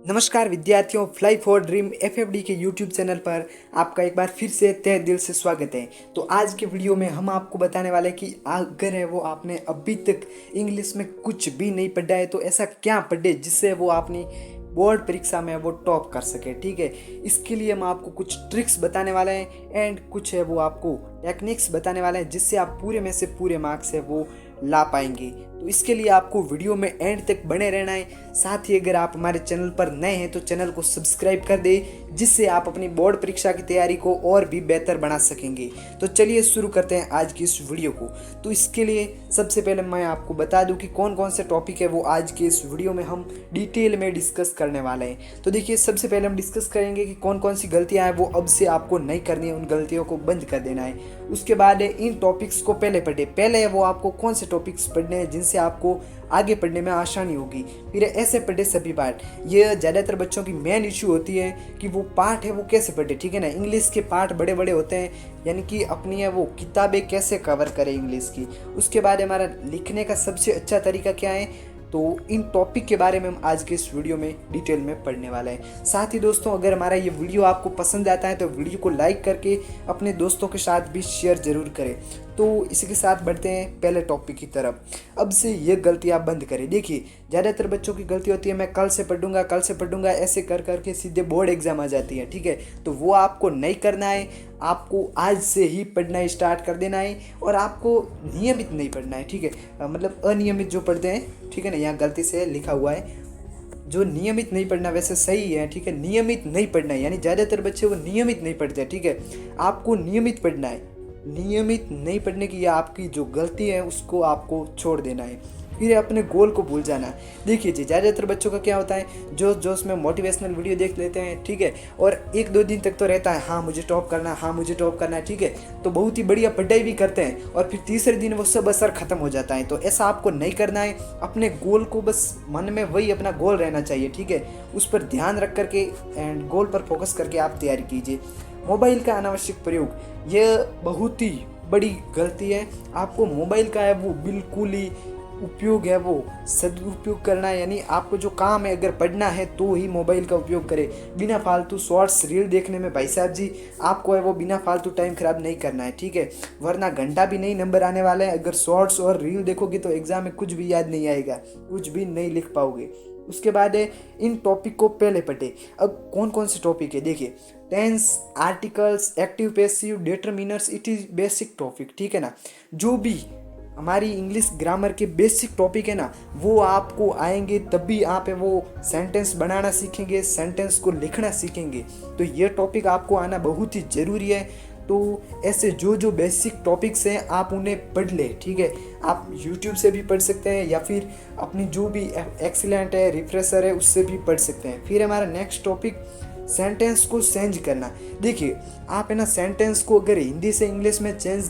नमस्कार विद्यार्थियों, fly for dream FFD के यूट्यूब चैनल पर आपका एक बार फिर से तहे दिल से स्वागत है। तो आज के वीडियो में हम आपको बताने वाले हैं कि अगर है वो आपने अभी तक इंग्लिश में कुछ भी नहीं पढ़ा है तो ऐसा क्या पढ़े जिससे वो अपनी बोर्ड परीक्षा में वो टॉप कर सके। ठीक है, इसके लिए हम आपको कुछ ट्रिक्स बताने वाले हैं एंड कुछ है वो आपको टेक्निक्स बताने वाले हैं जिससे आप पूरे में से पूरे मार्क्स है वो ला पाएंगे। तो इसके लिए आपको वीडियो में एंड तक बने रहना है। साथ ही अगर आप हमारे चैनल पर नए हैं तो चैनल को सब्सक्राइब कर दें जिससे आप अपनी बोर्ड परीक्षा की तैयारी को और भी बेहतर बना सकेंगे। तो चलिए शुरू करते हैं आज की इस वीडियो को। तो इसके लिए सबसे पहले मैं आपको बता दूं कि कौन कौन से टॉपिक है वो आज के इस वीडियो में हम डिटेल में डिस्कस करने वाले हैं। तो देखिए, सबसे पहले हम डिस्कस करेंगे कि कौन कौन सी गलतियाँ हैं वो अब से आपको नहीं करनी है, उन गलतियों को बंद कर देना है। उसके बाद इन टॉपिक्स को पहले वो आपको कौन से टॉपिक्स पढ़ने हैं जिनसे आपको आगे पढ़ने में आसानी होगी। फिर ऐसे पढ़े सभी पार्ट। ये ज़्यादातर बच्चों की मेन इशू होती है कि वो पार्ट है वो कैसे पढ़े। ठीक है ना, इंग्लिश के पार्ट बड़े बड़े होते हैं, यानी कि अपनी है वो किताबें कैसे कवर करें इंग्लिश की। उसके बाद हमारा लिखने का सबसे अच्छा तरीका क्या है, तो इन टॉपिक के बारे में हम आज के इस वीडियो में डिटेल में पढ़ने वाले हैं। साथ ही दोस्तों, अगर हमारा ये वीडियो आपको पसंद आता है तो वीडियो को लाइक करके अपने दोस्तों के साथ भी शेयर जरूर करें। तो इसी के साथ बढ़ते हैं पहले टॉपिक की तरफ। अब से ये गलतियाँ बंद करें। देखिए, ज़्यादातर बच्चों की गलती होती है मैं कल से पढ़ूंगा ऐसे कर करके सीधे बोर्ड एग्जाम आ जाती है। ठीक है, तो वो आपको नहीं करना है, आपको आज से ही पढ़ना स्टार्ट कर देना है और आपको नियमित नहीं पढ़ना है। ठीक है, मतलब अनियमित जो पढ़ते हैं, ठीक है ना, यहाँ गलती से लिखा हुआ है जो नियमित नहीं पढ़ना, वैसे सही है। ठीक है, नियमित नहीं पढ़ना है, यानी ज़्यादातर बच्चे वो नियमित नहीं पढ़ते। ठीक है, आपको नियमित पढ़ना है। नियमित नहीं पढ़ने की या आपकी जो गलती है उसको आपको छोड़ देना है। फिर अपने गोल को भूल जाना है। देखिए जी, ज़्यादातर बच्चों का क्या होता है, जोश में मोटिवेशनल वीडियो देख लेते हैं। ठीक है, और एक दो दिन तक तो रहता है हाँ मुझे टॉप करना है, हाँ मुझे टॉप करना है। ठीक है, तो बहुत ही बढ़िया पढ़ाई भी करते हैं और फिर तीसरे दिन वो सब असर खत्म हो जाता है। तो ऐसा आपको नहीं करना है। अपने गोल को बस मन में वही अपना गोल रहना चाहिए। ठीक है, उस पर ध्यान रख करके एंड गोल पर फोकस करके आप तैयारी कीजिए। मोबाइल का अनावश्यक प्रयोग, यह बहुत ही बड़ी गलती है। आपको मोबाइल का है वो बिल्कुल ही उपयोग है वो सदुपयोग करना है, यानी आपको जो काम है अगर पढ़ना है तो ही मोबाइल का उपयोग करें। बिना फालतू शॉर्ट्स रील देखने में भाई साहब जी आपको है वो बिना फालतू टाइम खराब नहीं करना है। ठीक है, वरना घंटा भी नहीं नंबर आने वाले हैं। अगर शॉर्ट्स और रील देखोगे तो एग्जाम में कुछ भी याद नहीं आएगा, कुछ भी नहीं लिख पाओगे। उसके बाद है इन टॉपिक को पहले पढ़े। अब कौन कौन से टॉपिक है, देखिए, tense, articles, active passive, determiners, it is basic topic. ठीक है ना, जो भी हमारी इंग्लिश ग्रामर के बेसिक टॉपिक है ना वो आपको आएंगे, तभी आप है वो सेंटेंस बनाना सीखेंगे, सेंटेंस को लिखना सीखेंगे। तो ये टॉपिक आपको आना बहुत ही ज़रूरी है। तो ऐसे जो जो बेसिक टॉपिक्स हैं आप उन्हें पढ़ ले। ठीक है, आप यूट्यूब से भी पढ़ सकते हैं या फिर अपनी जो भी एक्सीलेंट है रिफ्रेशर है उससे भी पढ़ सकते हैं। फिर हमारा नेक्स्ट टॉपिक सेंटेंस को चेंज करना। देखिए, आप है ना सेंटेंस को अगर हिंदी से इंग्लिश में चेंज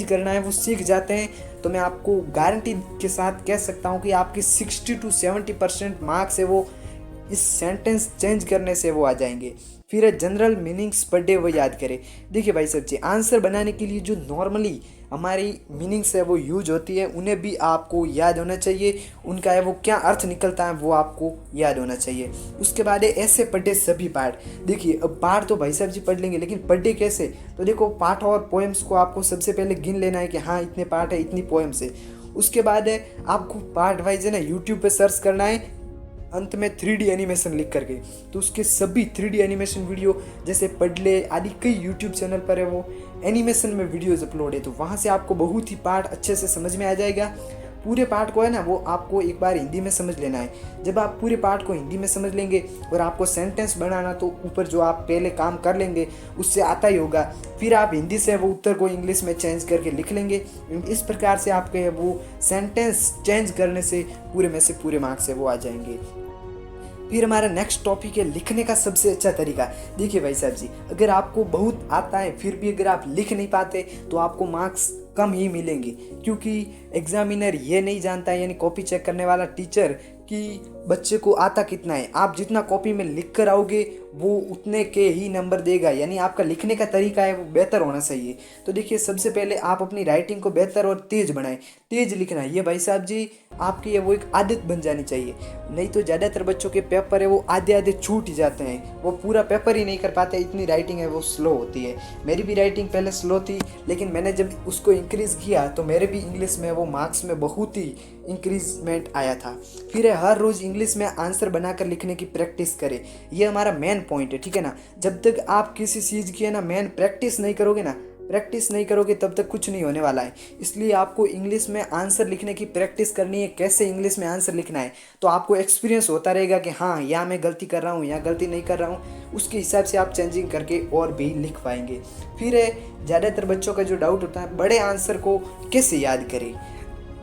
करना है वो सीख जाते हैं तो मैं आपको गारंटी के साथ कह सकता हूँ कि आपके 60 to 70% मार्क्स है वो इस सेंटेंस चेंज करने से वो आ जाएंगे। फिर जनरल मीनिंग्स पर डे वो याद करें। देखिए भाई साहब जी, आंसर बनाने के लिए जो नॉर्मली हमारी मीनिंग्स है वो यूज होती है उन्हें भी आपको याद होना चाहिए। उनका है वो क्या अर्थ निकलता है वो आपको याद होना चाहिए। उसके बाद ऐसे पढ़े सभी पार्ट। देखिए, अब पार्ट तो भाई साहब जी पढ़ लेंगे, लेकिन पढ़े कैसे, तो देखो पार्ट और पोएम्स को आपको सबसे पहले गिन लेना है कि हाँ इतने पार्ट है, इतनी पोएम्स है। उसके बाद है आपको पार्ट वाइज है ना यूट्यूब पे सर्च करना है, अंत में 3D एनिमेशन लिख करके, तो उसके सभी 3D एनिमेशन वीडियो जैसे पढ़ले आदि कई यूट्यूब चैनल पर है वो एनिमेशन में वीडियोस अपलोड है, तो वहाँ से आपको बहुत ही पार्ट अच्छे से समझ में आ जाएगा। पूरे पार्ट को है ना वो आपको एक बार हिंदी में समझ लेना है। जब आप पूरे पार्ट को हिंदी में समझ लेंगे और आपको सेंटेंस बनाना तो ऊपर जो आप पहले काम कर लेंगे उससे आता ही होगा, फिर आप हिंदी से वो उत्तर को इंग्लिश में चेंज करके लिख लेंगे। इस प्रकार से आपके वो सेंटेंस चेंज करने से पूरे में से पूरे मार्क्स है वो आ जाएंगे। फिर हमारा नेक्स्ट टॉपिक है लिखने का सबसे अच्छा तरीका। देखिए भाई साहब जी, अगर आपको बहुत आता है फिर भी अगर आप लिख नहीं पाते तो आपको मार्क्स कम ही मिलेंगे, क्योंकि एग्जामिनर ये नहीं जानता है, यानी कॉपी चेक करने वाला टीचर, कि बच्चे को आता कितना है। आप जितना कॉपी में लिख कर आओगे वो उतने के ही नंबर देगा, यानी आपका लिखने का तरीका है वो बेहतर होना चाहिए। तो देखिए सबसे पहले आप अपनी राइटिंग को बेहतर और तेज़ बनाएं, तेज़ लिखना है ये भाई साहब जी आपकी ये वो एक आदत बन जानी चाहिए। नहीं तो ज़्यादातर बच्चों के पेपर है वो आधे आधे छूट जाते हैं, वो पूरा पेपर ही नहीं कर पाते, इतनी राइटिंग है वो स्लो होती है। मेरी भी राइटिंग पहले स्लो थी, लेकिन मैंने जब उसको इंक्रीज़ किया तो मेरे भी इंग्लिश में वो मार्क्स में बहुत ही इंक्रीजमेंट आया था। फिर है हर रोज़ इंग्लिश में आंसर बनाकर लिखने की प्रैक्टिस करें, ये हमारा मेन पॉइंट है, ठीक है ना। जब तक आप किसी चीज़ की है ना मेन प्रैक्टिस नहीं करोगे तब तक कुछ नहीं होने वाला है। इसलिए आपको इंग्लिश में आंसर लिखने की प्रैक्टिस करनी है, कैसे इंग्लिश में आंसर लिखना है। तो आपको एक्सपीरियंस होता रहेगा कि हाँ यहाँ मैं गलती कर रहा हूँ, यहाँ गलती नहीं कर रहा हूँ, उसके हिसाब से आप चेंजिंग करके और भी लिख पाएंगे। फिर है ज़्यादातर बच्चों का जो डाउट होता है बड़े आंसर को कैसे याद करें।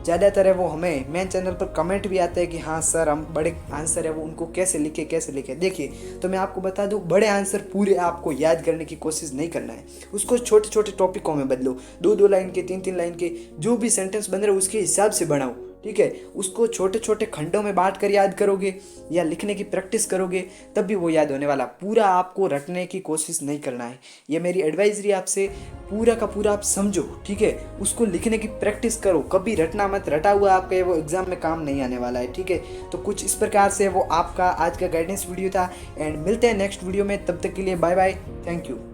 ज़्यादातर है वो हमें मेन चैनल पर कमेंट भी आते हैं कि हाँ सर हम बड़े आंसर है वो उनको कैसे लिखे। देखिए तो मैं आपको बता दूँ, बड़े आंसर पूरे आपको याद करने की कोशिश नहीं करना है, उसको छोटे छोटे टॉपिकों में बदलो। 2-2 लाइन के 3-3 लाइन के जो भी सेंटेंस बन रहे हैं उसके हिसाब से बनाओ, ठीक है। उसको छोटे छोटे खंडों में बांट कर याद करोगे या लिखने की प्रैक्टिस करोगे तब भी वो याद होने वाला, पूरा आपको रटने की कोशिश नहीं करना है। ये मेरी एडवाइजरी आपसे, पूरा का पूरा आप समझो, ठीक है। उसको लिखने की प्रैक्टिस करो, कभी रटना मत, रटा हुआ आपका वो एग्जाम में काम नहीं आने वाला है, ठीक है। तो कुछ इस प्रकार से वो आपका आज का गाइडेंस वीडियो था, एंड मिलते हैं नेक्स्ट वीडियो में, तब तक के लिए बाय बाय, थैंक यू।